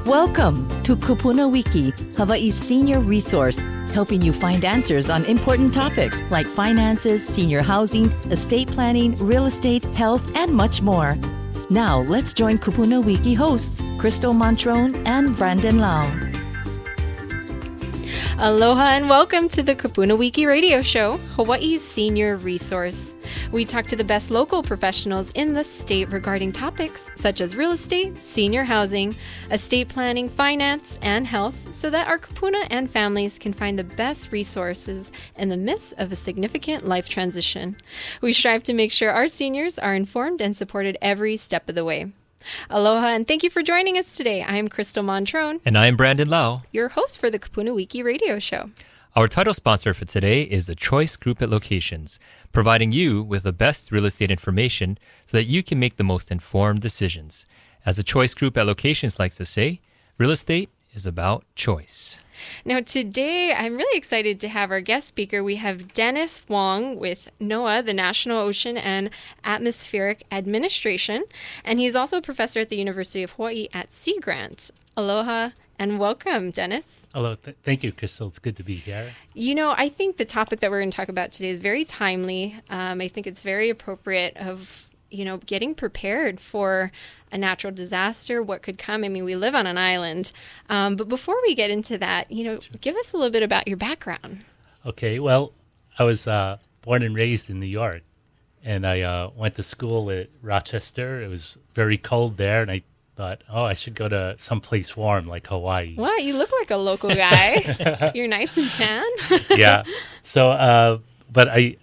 Welcome to Kupuna Wiki, Hawaii's senior resource, helping you find answers on important topics like finances, senior housing, estate planning, real estate, health, and much more. Now, let's join Kupuna Wiki hosts Crystal Montrone and Brandon Lau. Aloha and welcome to the Kupuna Wiki radio show, Hawaii's senior resource. We talk to the best local professionals in the state regarding topics such as real estate, senior housing, estate planning, finance, and health so that our kupuna and families can find the best resources in the midst of a significant life transition. We strive to make sure our seniors are informed and supported every step of the way. Aloha and thank you for joining us today. I am Crystal Montrone. And I am Brandon Lau, your host for the Kupuna Wiki radio show. Our title sponsor for today is the Choice Group at Locations, providing you with the best real estate information so that you can make the most informed decisions. As the Choice Group at Locations likes to say, real estate is about choice. Now today, I'm really excited to have our guest speaker. We have Dennis Hwang with NOAA, the National Ocean and Atmospheric Administration, and he's also a professor at the University of Hawaii at Sea Grant. Aloha and welcome, Dennis. Hello. Thank you, Crystal. It's good to be here. You know, I think the topic that we're going to talk about today is very timely. I think it's very appropriate of getting prepared for a natural disaster, what could come. I mean, we live on an island. But before we get into that, Sure. Give us a little bit about your background. Okay. Well, I was born and raised in New York, and I went to school at Rochester. It was very cold there, and I thought, I should go to someplace warm like Hawaii. Wow, you look like a local guy. You're nice and tan. Yeah. So, but I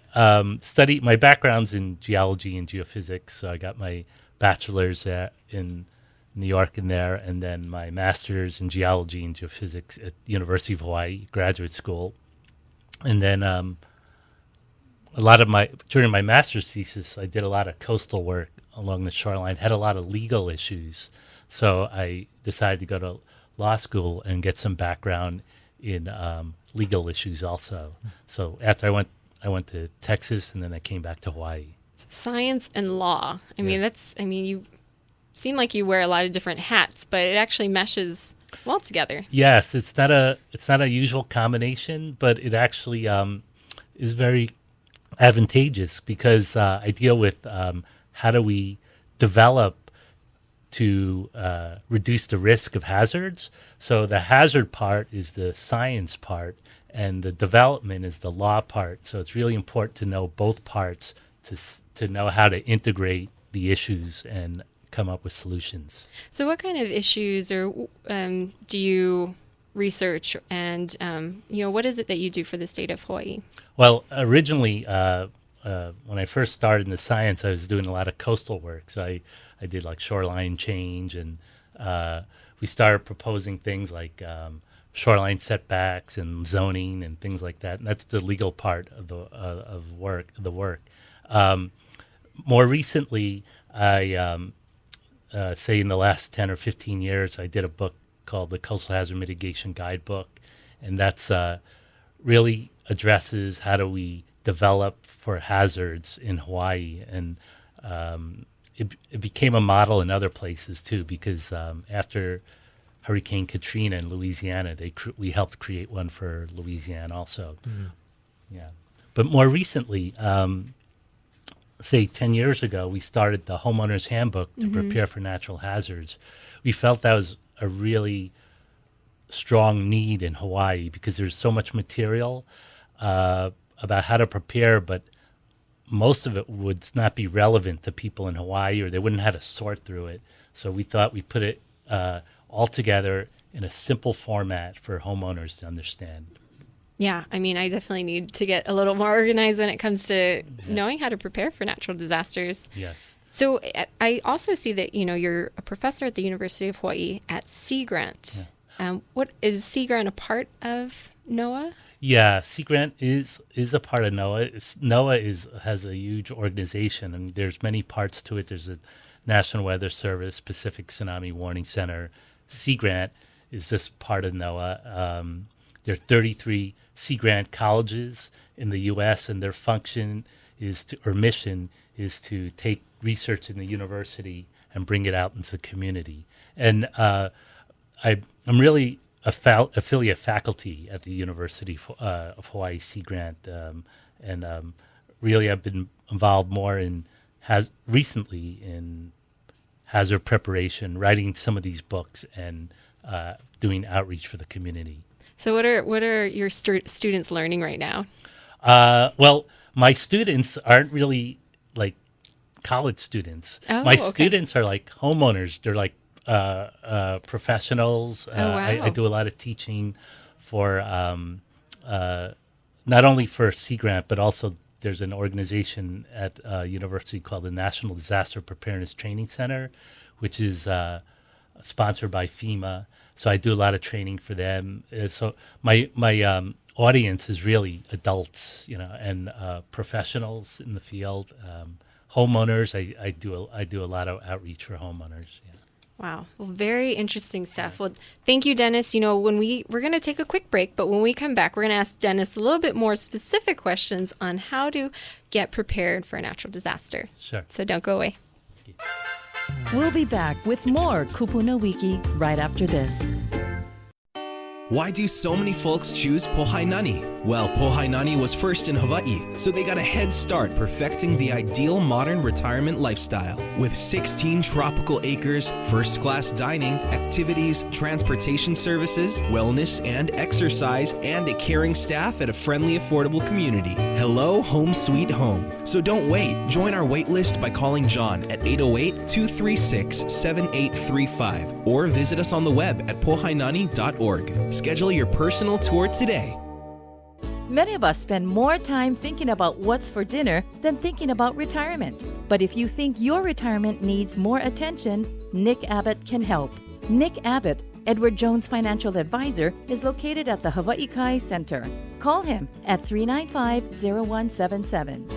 studied, my background's in geology and geophysics. So I got my bachelor's in New York in there, and then my master's in geology and geophysics at the University of Hawaii Graduate School. And then during my master's thesis, I did a lot of coastal work along the shoreline, had a lot of legal issues. So I decided to go to law school and get some background in legal issues also. So after I went to Texas, and then I came back to Hawaii. Science and law. You seem like you wear a lot of different hats, but it actually meshes well together. Yes, it's not a usual combination, but it actually is very advantageous because I deal with how do we develop to reduce the risk of hazards. So the hazard part is the science part, and the development is the law part. So it's really important to know both parts to know how to integrate the issues and come up with solutions. So what kind of issues do you research, and what is it that you do for the state of Hawaii? Well, originally, when I first started in the science, I was doing a lot of coastal work. So I did like shoreline change, and we started proposing things like shoreline setbacks and zoning and things like that. And that's the legal part of the work. More recently, I say in the last 10 or 15 years, I did a book called the Coastal Hazard Mitigation Guidebook, and that's really addresses how do we develop for hazards in Hawaii. And it became a model in other places too, because after Hurricane Katrina in Louisiana, we helped create one for Louisiana also. Mm-hmm. Yeah, but more recently, say 10 years ago, we started the Homeowner's Handbook to prepare for natural hazards. We felt that was a really strong need in Hawaii because there's so much material about how to prepare, but most of it would not be relevant to people in Hawaii, or they wouldn't know how to sort through it. So we thought we'd put it all together in a simple format for homeowners to understand. Yeah, I definitely need to get a little more organized when it comes to knowing how to prepare for natural disasters. Yes. So I also see that, you're a professor at the University of Hawaii at Sea Grant. Yeah. What is Sea Grant a part of NOAA? Yeah, Sea Grant is a part of NOAA. NOAA has a huge organization, and there's many parts to it. There's a National Weather Service, Pacific Tsunami Warning Center. Sea Grant is just part of NOAA. There are 33 Sea Grant colleges in the U.S., and their mission is to take research in the university and bring it out into the community. And I'm really affiliate faculty at the University of Hawaii Sea Grant, and really I've been involved more recently in hazard preparation, writing some of these books, and doing outreach for the community. So what are your students learning right now? Well, my students aren't really like college students. Oh, my okay. students are like homeowners. They're like professionals. Wow. I do a lot of teaching for not only for Sea Grant, but also there's an organization at university called the National Disaster Preparedness Training Center, which is sponsored by FEMA. So I do a lot of training for them. So my audience is really adults, and professionals in the field, homeowners. I do a lot of outreach for homeowners. Yeah. Wow. Well, very interesting stuff. Well, thank you, Dennis. When we're going to take a quick break, but when we come back, we're going to ask Dennis a little bit more specific questions on how to get prepared for a natural disaster. Sure. So don't go away. We'll be back with more Kupuna Wiki right after this. Why do so many folks choose Pohainani? Well, Pohainani was first in Hawaii, so they got a head start perfecting the ideal modern retirement lifestyle. With 16 tropical acres, first-class dining, activities, transportation services, wellness and exercise, and a caring staff at a friendly, affordable community. Hello, home sweet home. So don't wait. Join our wait list by calling John at 808-236-7835 or visit us on the web at pohainani.org. Schedule your personal tour today. Many of us spend more time thinking about what's for dinner than thinking about retirement. But if you think your retirement needs more attention, Nick Abbott can help. Nick Abbott, Edward Jones Financial Advisor, is located at the Hawaii Kai Center. Call him at 395-0177.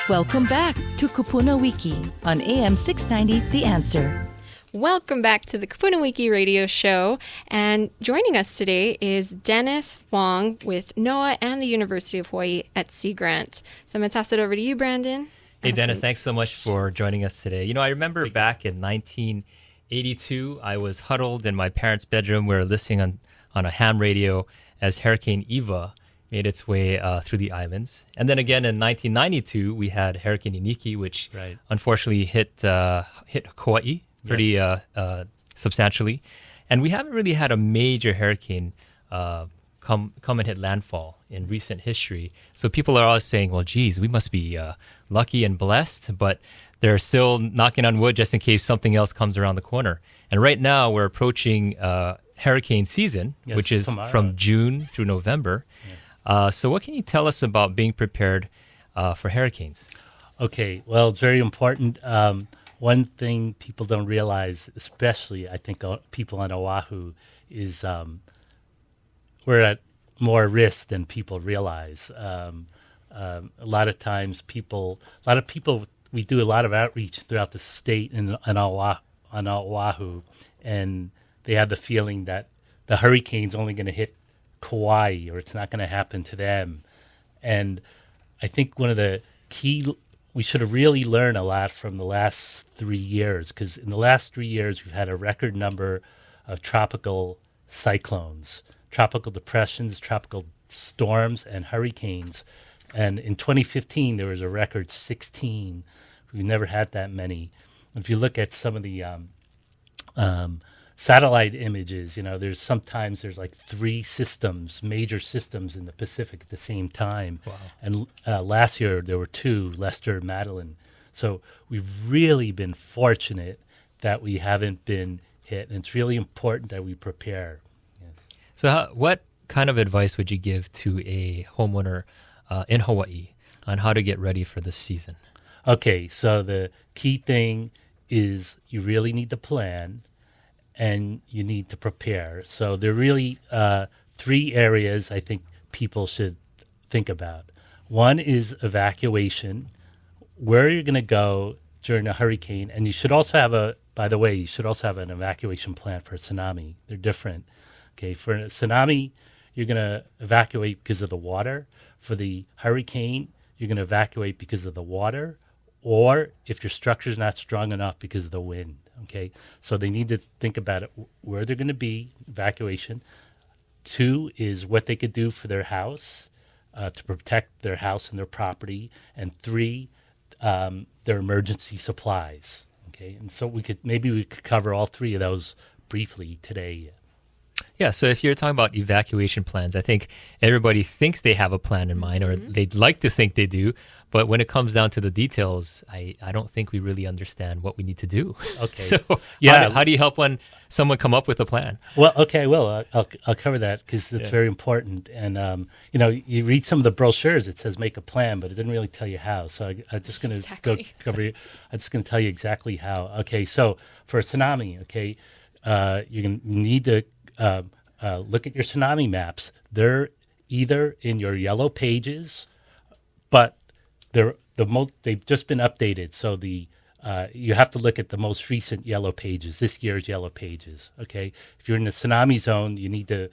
Welcome back to Kupuna Wiki on AM 690 The Answer. Welcome back to the Kupuna Wiki radio show. And joining us today is Dennis Hwang with NOAA and the University of Hawaii at Sea Grant. So I'm going to toss it over to you, Brandon. Hey, Dennis, thanks so much for joining us today. I remember back in 1982, I was huddled in my parents' bedroom. We were listening on a ham radio as Hurricane Eva made its way through the islands. And then again in 1992, we had Hurricane Iniki, which unfortunately hit Kauai pretty substantially. And we haven't really had a major hurricane come and hit landfall in recent history. So people are always saying, well, geez, we must be lucky and blessed, but they're still knocking on wood just in case something else comes around the corner. And right now we're approaching hurricane season, which is tomorrow. From June through November. So what can you tell us about being prepared for hurricanes? Okay, well, it's very important. One thing people don't realize, especially I think people on Oahu, is we're at more risk than people realize. A lot of times we do a lot of outreach throughout the state and on Oahu, and they have the feeling that the hurricane's only going to hit Kauai or it's not going to happen to them. And I think one of the we should have really learned a lot from the last 3 years, because in the last 3 years, we've had a record number of tropical cyclones, tropical depressions, tropical storms, and hurricanes. And in 2015, there was a record 16. We've never had that many. If you look at some of the satellite images, there's like 3 major systems in the Pacific at the same time. Wow. And last year there were 2, Lester, Madeline. So we've really been fortunate that we haven't been hit. And it's really important that we prepare. Yes. So what kind of advice would you give to a homeowner in Hawaii on how to get ready for this season? Okay, so the key thing is you really need to plan and you need to prepare. So there are really 3 areas I think people should think about. One is evacuation, where you're going to go during a hurricane. And you should also have an evacuation plan for a tsunami. They're different. Okay, for a tsunami, you're going to evacuate because of the water. For the hurricane, you're going to evacuate because of the water or if your structure is not strong enough because of the wind. Okay, so they need to think about it, where they're going to be, evacuation. 2 is what they could do for their house to protect their house and their property, and 3, their emergency supplies. Okay, and so we could cover all 3 of those briefly today. Yeah, so if you're talking about evacuation plans, I think everybody thinks they have a plan in mind, or they'd like to think they do. But when it comes down to the details, I don't think we really understand what we need to do. Okay. So Yeah. how do you help someone come up with a plan? Well, okay, well, I'll cover that because that's very important. And you read some of the brochures; it says make a plan, but it didn't really tell you how. So I'm just going to Exactly. I'm just going to tell you exactly how. Okay, so for a tsunami, okay, you're going to need to look at your tsunami maps. They're either in your yellow pages, but they've just been updated. So you have to look at the most recent yellow pages, this year's yellow pages. Okay, if you're in the tsunami zone, you need to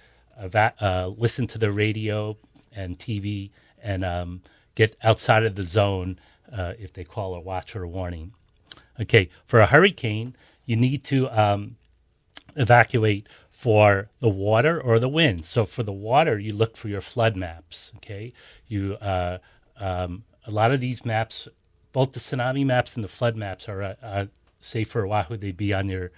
listen to the radio and TV and get outside of the zone if they call a watch or a warning. Okay, for a hurricane, you need to evacuate for the water or the wind. So for the water, you look for your flood maps. Okay, a lot of these maps, both the tsunami maps and the flood maps, are say for Oahu, they'd be on your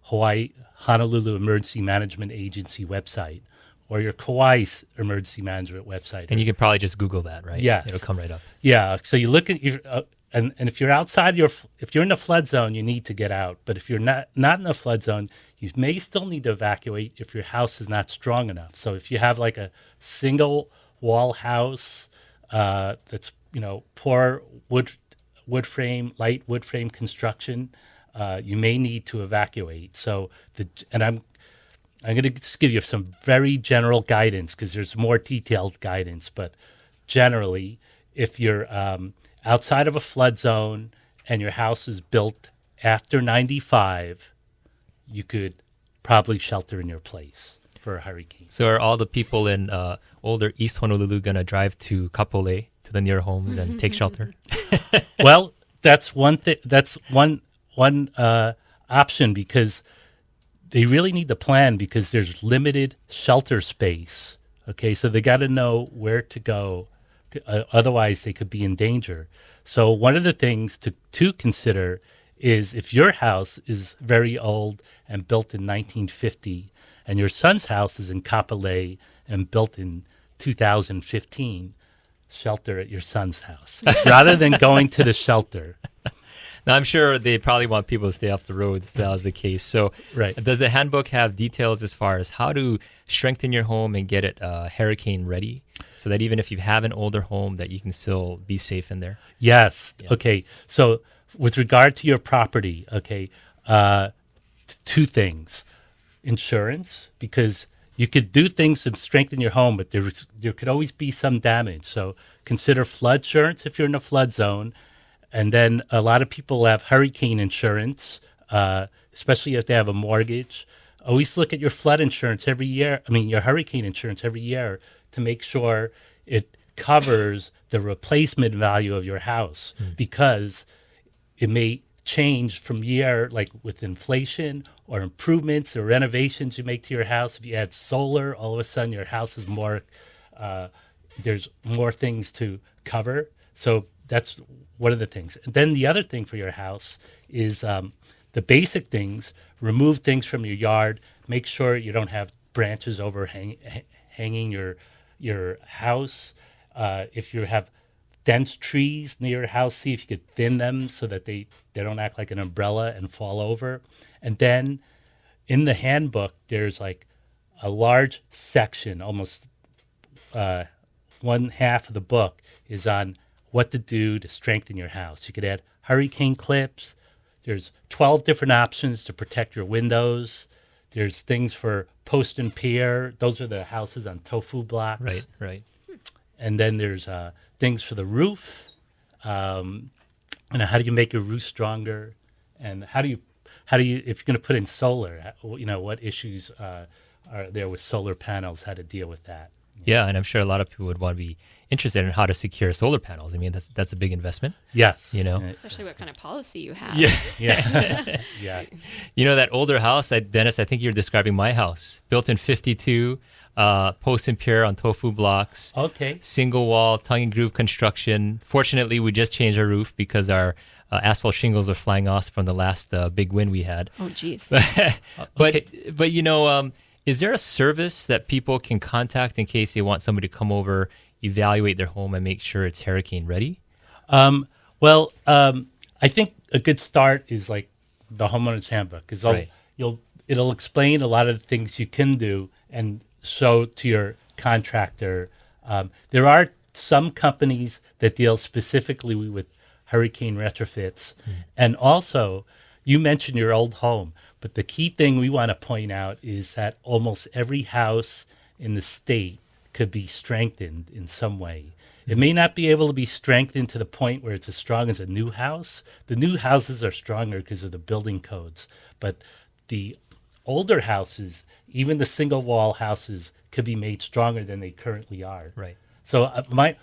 Hawaii Honolulu Emergency Management Agency website or your Kauai Emergency Management website. And you can probably just Google that, right? Yes. It'll come right up. Yeah. So you look at your, and if you're outside if you're in the flood zone, you need to get out. But if you're not in the flood zone, you may still need to evacuate if your house is not strong enough. So if you have like a single wall house that's poor wood frame, light wood frame construction, you may need to evacuate. So I'm going to just give you some very general guidance because there's more detailed guidance. But generally, if you're outside of a flood zone and your house is built after 95, you could probably shelter in your place for a hurricane. So are all the people in older East Honolulu going to drive to Kapolei, to the near homes, and take shelter? Well, that's one thing. That's one option because they really need to plan because there's limited shelter space. Okay, so they got to know where to go. Otherwise, they could be in danger. So one of the things to consider is if your house is very old and built in 1950, and your son's house is in Kapolei and built in 2015, shelter at your son's house rather than going to the shelter. Now, I'm sure they probably want people to stay off the road if that was the case. So Right. does the handbook have details as far as how to strengthen your home and get it hurricane ready so that even if you have an older home that you can still be safe in there? Yes. Yeah. Okay. So with regard to your property, okay, 2 things. Insurance, because you could do things to strengthen your home, but there could always be some damage. So consider flood insurance if you're in a flood zone. And then a lot of people have hurricane insurance, especially if they have a mortgage. Always look at your flood insurance every year. Your hurricane insurance every year to make sure it covers the replacement value of your house because it may change from year, like with inflation or improvements or renovations you make to your house. If you add solar, all of a sudden your house is more, there's more things to cover. So that's one of the things. And then the other thing for your house is the basic things. Remove things from your yard. Make sure you don't have branches hanging your house. If you have dense trees near your house, see if you could thin them so that they don't act like an umbrella and fall over. And then in the handbook, there's like a large section, almost one half of the book is on what to do to strengthen your house. You could add hurricane clips. There's 12 different options to protect your windows. There's things for post and pier. Those are the houses on tofu blocks. Right. And then there's things for the roof. And how do you make your roof stronger? And how do you if you're going to put in solar, what issues are there with solar panels? How to deal with that? Yeah, and I'm sure a lot of people would want to be interested in how to secure solar panels. I mean, that's a big investment. Yes. You know? Especially what kind of policy you have. Yeah. Yeah. Yeah. You know, that older house, Dennis, I think you're describing my house. Built in 52, post and pier on tofu blocks. Okay. Single wall, tongue and groove construction. Fortunately, we just changed our roof because our asphalt shingles are flying off from the last big wind we had. Oh, geez. But you know, is there a service that people can contact in case they want somebody to come over, evaluate their home, and make sure it's hurricane ready? Well, I think a good start is like the homeowner's handbook, because Right. it'll explain a lot of the things you can do and show to your contractor. There are some companies that deal specifically with hurricane retrofits, and also you mentioned your old home, but the key thing we want to point out is that almost every house in the state could be strengthened in some way. It may not be able to be strengthened to the point where it's as strong as a new house. The new houses are stronger because of the building codes, but the older houses, even the single wall houses, could be made stronger than they currently are. Right. So my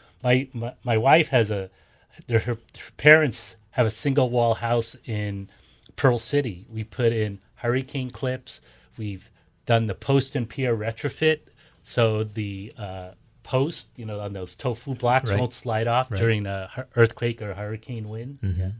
wife has her parents have a single wall house in Pearl City. We put in hurricane clips. We've done the post and pier retrofit, so the post, on those tofu blocks Right. won't slide off Right. during a earthquake or a hurricane wind. Yeah.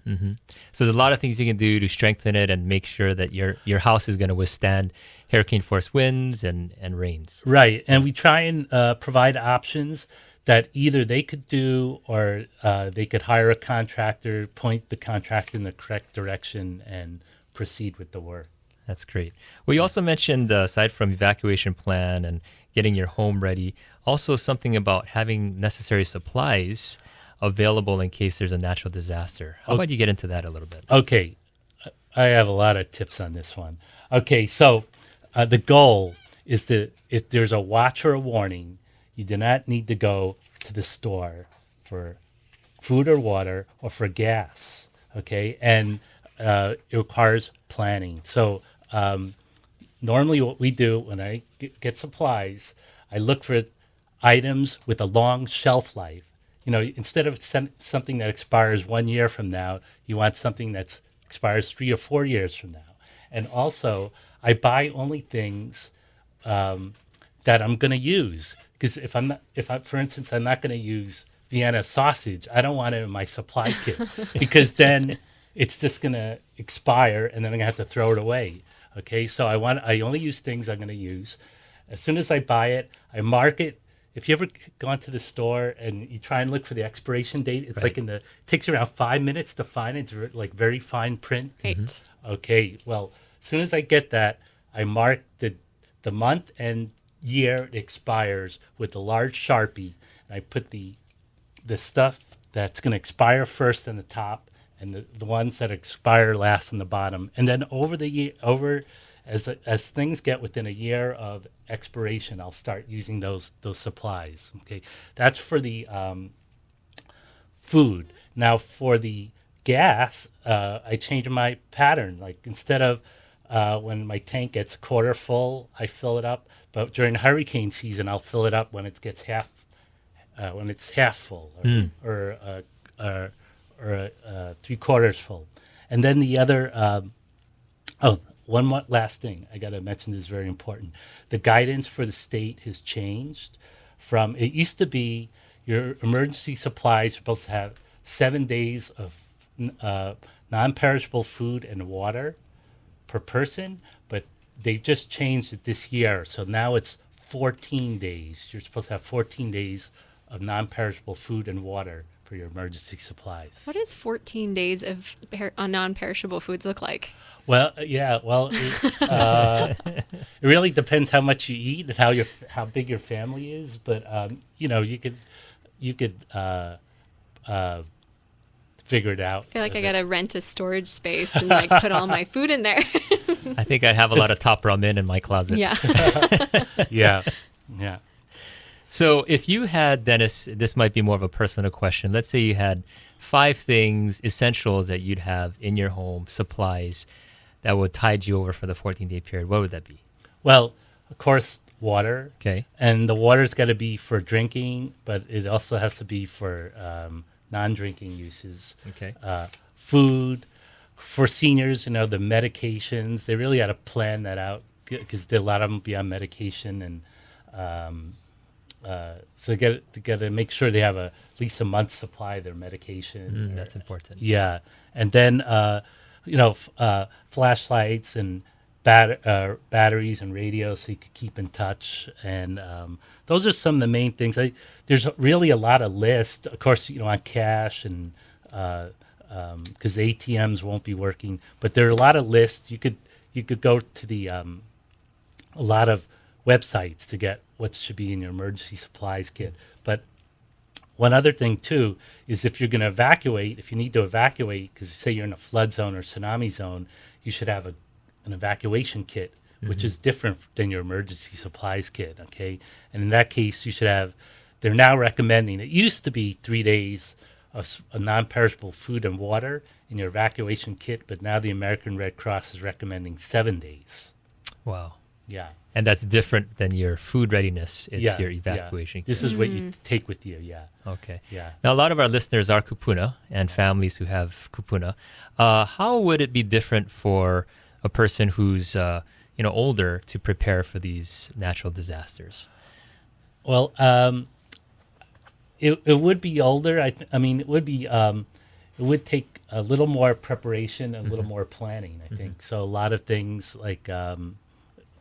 So there's a lot of things you can do to strengthen it and make sure that your house is going to withstand hurricane force winds and rains. Right, and we try and provide options that either they could do or they could hire a contractor, point the contractor in the correct direction, and proceed with the work. That's great. Well, you also mentioned, aside from evacuation plan and getting your home ready, also something about having necessary supplies available in case there's a natural disaster. How about you get into that a little bit? Okay, I have a lot of tips on this one. Okay, so the goal is to, if there's a watch or a warning, you do not need to go to the store for food or water or for gas, okay? And it requires planning. So normally what we do when I get supplies, I look for items with a long shelf life. Instead of something that expires 1 year from now, you want something that expires 3 or 4 years from now. And also, I buy only things that I'm going to use. Because for instance, I'm not going to use Vienna sausage, I don't want it in my supply kit because then it's just going to expire and then I'm going to have to throw it away. Okay, so I only use things I'm going to use. As soon as I buy it, I mark it. If you ever gone to the store and you try and look for the expiration date, it's Right. like it takes you around 5 minutes to find it. It's like very fine print. Right. Okay, well, as soon as I get that, I mark the month and year it expires with a large Sharpie, and I put the stuff that's going to expire first on the top and the ones that expire last on the bottom. And then as things get within a year of expiration, I'll start using those supplies. Okay, that's for the food. Now for the gas, I change my pattern. Like instead of when my tank gets quarter full, I fill it up. But during hurricane season, I'll fill it up when it gets half full, or 3/4 full. And then the other, one last thing I got to mention is very important. The guidance for the state has changed from, it used to be your emergency supplies are supposed to have 7 days of non-perishable food and water per person, but they just changed it this year. So now it's 14 days. You're supposed to have 14 days of non-perishable food and water for your emergency supplies. What does 14 days of non-perishable foods look like? Well, it really depends how much you eat and how big your family is. But you could figure it out. I feel like I got to rent a storage space and put all my food in there. I think I'd have a lot of top ramen in my closet. Yeah. Yeah. So if you had, Dennis, this might be more of a personal question. Let's say you had 5 things, essentials that you'd have in your home, supplies that would tide you over for the 14-day period. What would that be? Well, of course, water. Okay. And the water's got to be for drinking, but it also has to be for non-drinking uses. Okay. Food for seniors, the medications. They really got to plan that out because a lot of them be on medication, and so they got to make sure they have at least a month's supply of their medication. That's important. Yeah, and then flashlights and batteries and radios so you can keep in touch. And those are some of the main things. There's really a lot of lists, of course, on cash and because the ATMs won't be working. But there are a lot of lists. You could go to the a lot of websites to get what should be in your emergency supplies kit. But one other thing too is if you're going to evacuate, if you need to evacuate, because say you're in a flood zone or tsunami zone, you should have an evacuation kit, which is different than your emergency supplies kit. Okay, and in that case, you should have. They're now recommending. It used to be 3 days of non-perishable food and water in your evacuation kit, but now the American Red Cross is recommending 7 days. Wow. Yeah. And that's different than your food readiness. It's your evacuation. Yeah. This is what you take with you. Yeah. Okay. Yeah. Now, a lot of our listeners are kupuna and families who have kupuna. How would it be different for a person who's older to prepare for these natural disasters? Well, it would be older. I mean, it would be. It would take a little more preparation, a little more planning. I think so. A lot of things like.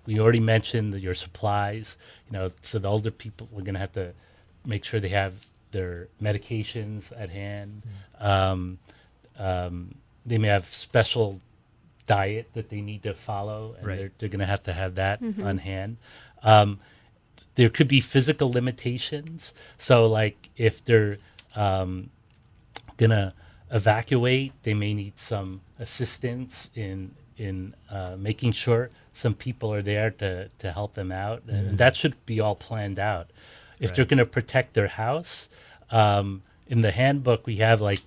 We already mentioned your supplies, so the older people, we're going to have to make sure they have their medications at hand. They may have special diet that they need to follow, and they're going to have that on hand. There could be physical limitations. So like if they're going to evacuate, they may need some assistance in making sure some people are there to help them out. And that should be all planned out. If they're going to protect their house, in the handbook, we have like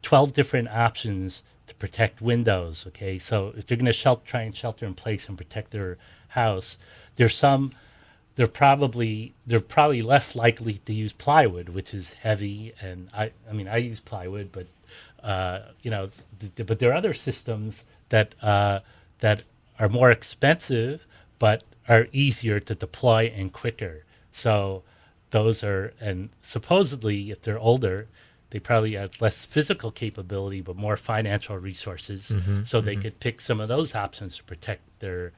12 different options to protect windows. Okay, so if they're going to try and shelter in place and protect their house, they're probably less likely to use plywood, which is heavy. And I use plywood, but but there are other systems that are more expensive, but are easier to deploy and quicker. So those are, and supposedly if they're older, they probably have less physical capability, but more financial resources. So they could pick some of those options to protect their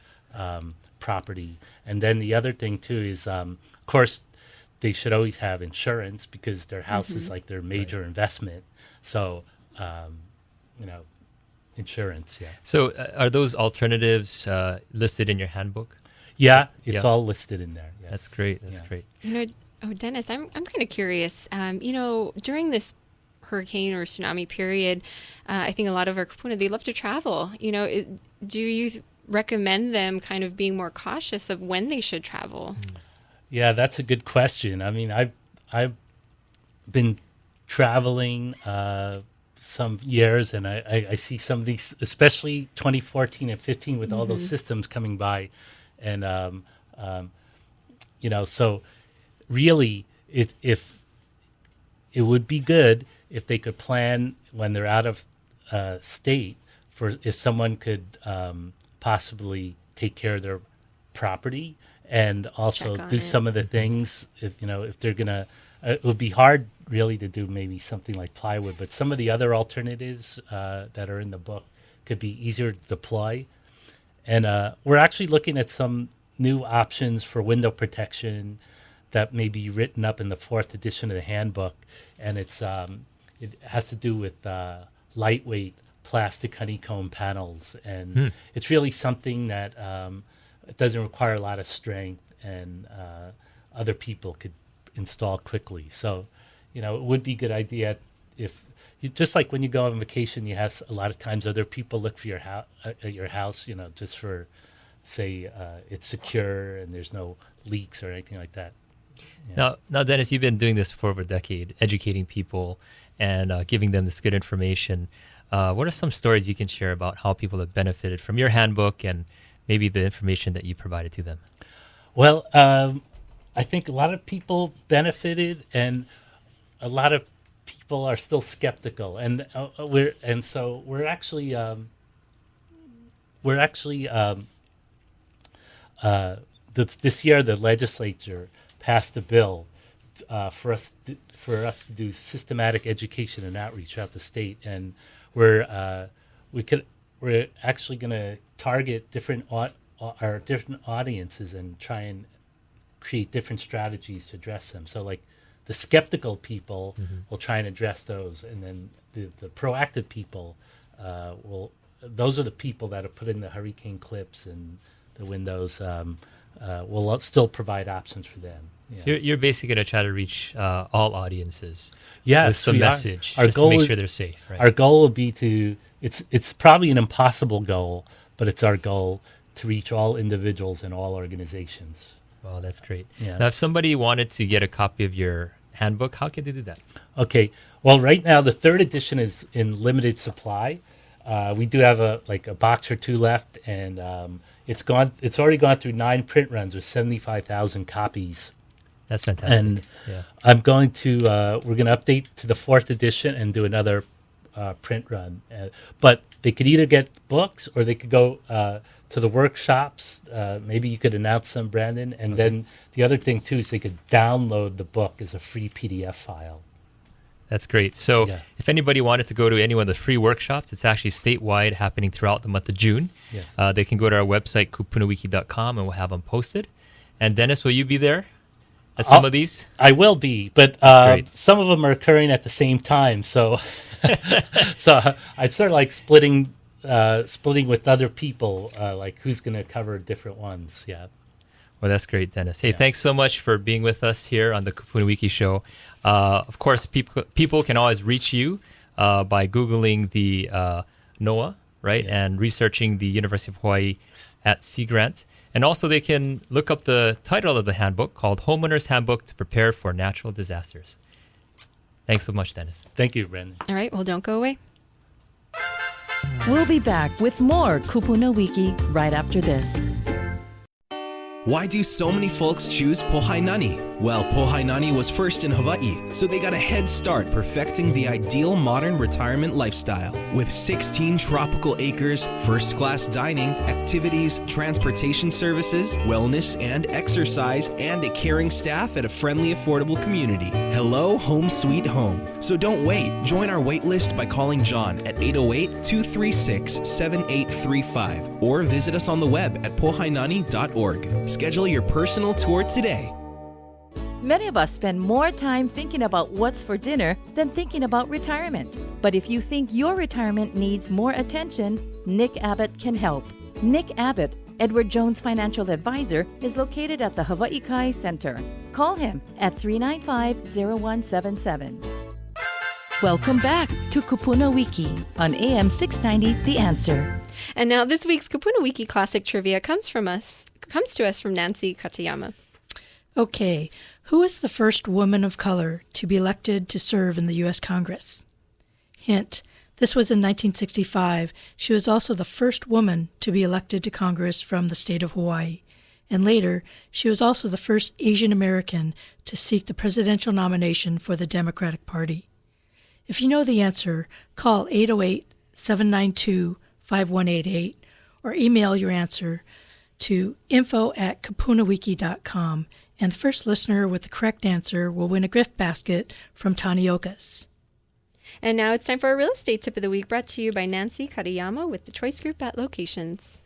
property. And then the other thing too is, of course, they should always have insurance because their house is like their major investment. So, insurance, yeah. So are those alternatives listed in your handbook? Yeah, it's all listed in there. Yes. That's great. That's great. Dennis, I'm kind of curious. During this hurricane or tsunami period, I think a lot of our kupuna, they love to travel. Do you recommend them kind of being more cautious of when they should travel? Yeah, that's a good question. I mean, I've been traveling some years, and I see some of these, especially 2014 and 15 with all those systems coming by. And, so really if it would be good if they could plan when they're out of state if someone could possibly take care of their property and also do some of the things if they're going to, it would be hard really to do maybe something like plywood, but some of the other alternatives that are in the book could be easier to deploy. And we're actually looking at some new options for window protection that may be written up in the 4th edition of the handbook. And it has to do with lightweight plastic honeycomb panels. And it's really something that it doesn't require a lot of strength and other people could install quickly. So, it would be a good idea if, just like when you go on vacation, you have a lot of times other people look for your house, just for, say, it's secure and there's no leaks or anything like that. Yeah. Now, Dennis, you've been doing this for over a decade, educating people and giving them this good information. What are some stories you can share about how people have benefited from your handbook and maybe the information that you provided to them? Well, I think a lot of people benefited, and a lot of people are still skeptical, and we're actually this year the legislature passed a bill for us to do systematic education and outreach throughout the state, and we're actually going to target different audiences and try and create different strategies to address them. So like the skeptical people will try and address those, and then the proactive people those are the people that are put in the hurricane clips and the windows. We'll still provide options for them. Yeah. So you're basically going to try to reach all audiences Yes, with the we are. message, Our just to goal make is- sure they're safe. Right? Our goal will be it's probably an impossible goal, but it's our goal to reach all individuals and all organizations. Well, that's great. Yeah. Now, if somebody wanted to get a copy of your handbook, how can they do that? Okay. Well, right now the third edition is in limited supply. We do have a box or two left, and it's already gone through 9 print runs with 75,000 copies. That's fantastic. And yeah. I'm going to we're going to update to the 4th edition and do another print run. But they could either get books or they could go to the workshops. Maybe you could announce them, Brandon. And then the other thing too is they could download the book as a free PDF file. That's great. So Yeah. if anybody wanted to go to any of the free workshops, it's actually statewide, happening throughout the month of June. Yes. They can go to our website, kupunawiki.com, and we'll have them posted. And Dennis, will you be there at some of these? I will be, but great. some of them are occurring at the same time. So, so I'm sort of like splitting with other people, like who's going to cover different ones. Yeah. Well, that's great, Dennis. Hey, Yeah. thanks so much for being with us here on the Kupuna Wiki Show. Of course, people can always reach you by Googling the NOAA, right, Yeah. and researching the University of Hawaii at Sea Grant. And also they can look up the title of the handbook called Homeowner's Handbook to Prepare for Natural Disasters. Thanks so much, Dennis. Thank you, Brandon. All right, well, don't go away. We'll be back with more Kupuna Wiki right after this. Why do so many folks choose Pohainani? Well, Pohainani was first in Hawaii, so they got a head start perfecting the ideal modern retirement lifestyle. With 16 tropical acres, first-class dining, activities, transportation services, wellness and exercise, and a caring staff at a friendly, affordable community. Hello, home sweet home. So don't wait. Join our wait list by calling John at 808-236-7835 or visit us on the web at pohainani.org. Schedule your personal tour today. Many of us spend more time thinking about what's for dinner than thinking about retirement. But if you think your retirement needs more attention, Nick Abbott can help. Nick Abbott, Edward Jones Financial Advisor, is located at the Hawaii Kai Center. Call him at 395-0177. Welcome back to Kupuna Wiki on AM 690 The Answer. And now this week's Kapuna Wiki Classic Trivia comes to us from Nancy Katayama. Okay, who was the first woman of color to be elected to serve in the U.S. Congress? Hint, this was in 1965. She was also the first woman to be elected to Congress from the state of Hawaii. And later, she was also the first Asian American to seek the presidential nomination for the Democratic Party. If you know the answer, call 808-792-5188 or email your answer to info@kapunawiki.com, and the first listener with the correct answer will win a gift basket from Tanioka's. And now it's time for our real estate tip of the week, brought to you by Nancy Katayama with the Choice Group at Locations.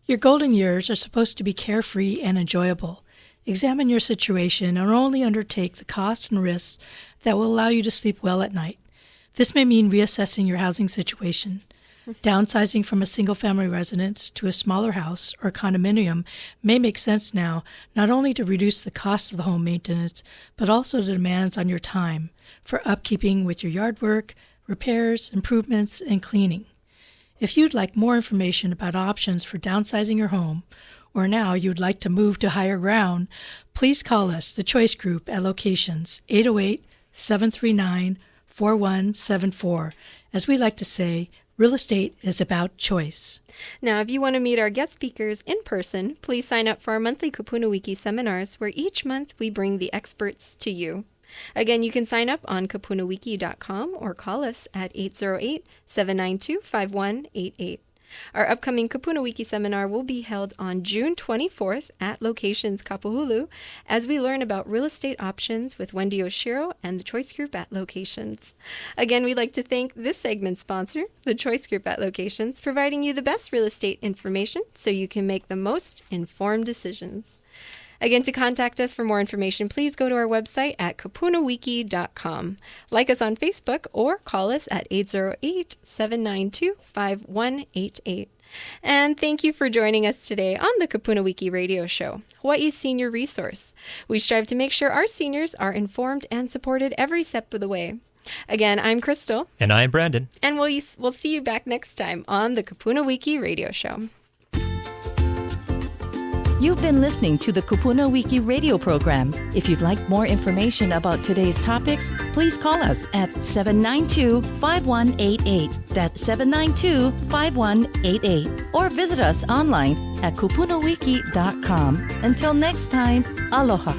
Your golden years are supposed to be carefree and enjoyable. Examine your situation and only undertake the costs and risks that will allow you to sleep well at night. This may mean reassessing your housing situation. Downsizing from a single-family residence to a smaller house or condominium may make sense now, not only to reduce the cost of the home maintenance, but also the demands on your time for upkeeping with your yard work, repairs, improvements, and cleaning. If you'd like more information about options for downsizing your home, or now you'd like to move to higher ground, please call us, the Choice Group, at Locations, 808-739-4174. As we like to say, Real estate is about choice. Now, if you want to meet our guest speakers in person, please sign up for our monthly Kupuna Wiki seminars, where each month we bring the experts to you. Again, you can sign up on kapunawiki.com or call us at 808-792-5188. Our upcoming Kupuna Wiki seminar will be held on June 24th at Locations Kapahulu as we learn about real estate options with Wendy Oshiro and the Choice Group at Locations. Again, we'd like to thank this segment's sponsor, the Choice Group at Locations, providing you the best real estate information so you can make the most informed decisions. Again, to contact us for more information, please go to our website at kapunawiki.com. Like us on Facebook or call us at 808-792-5188. And thank you for joining us today on the Kupuna Wiki Radio Show, Hawaii's senior resource. We strive to make sure our seniors are informed and supported every step of the way. Again, I'm Crystal. And I'm Brandon. And we'll see you back next time on the Kupuna Wiki Radio Show. You've been listening to the Kupuna Wiki radio program. If you'd like more information about today's topics, please call us at 792-5188. That's 792-5188. Or visit us online at kupunawiki.com. Until next time, aloha.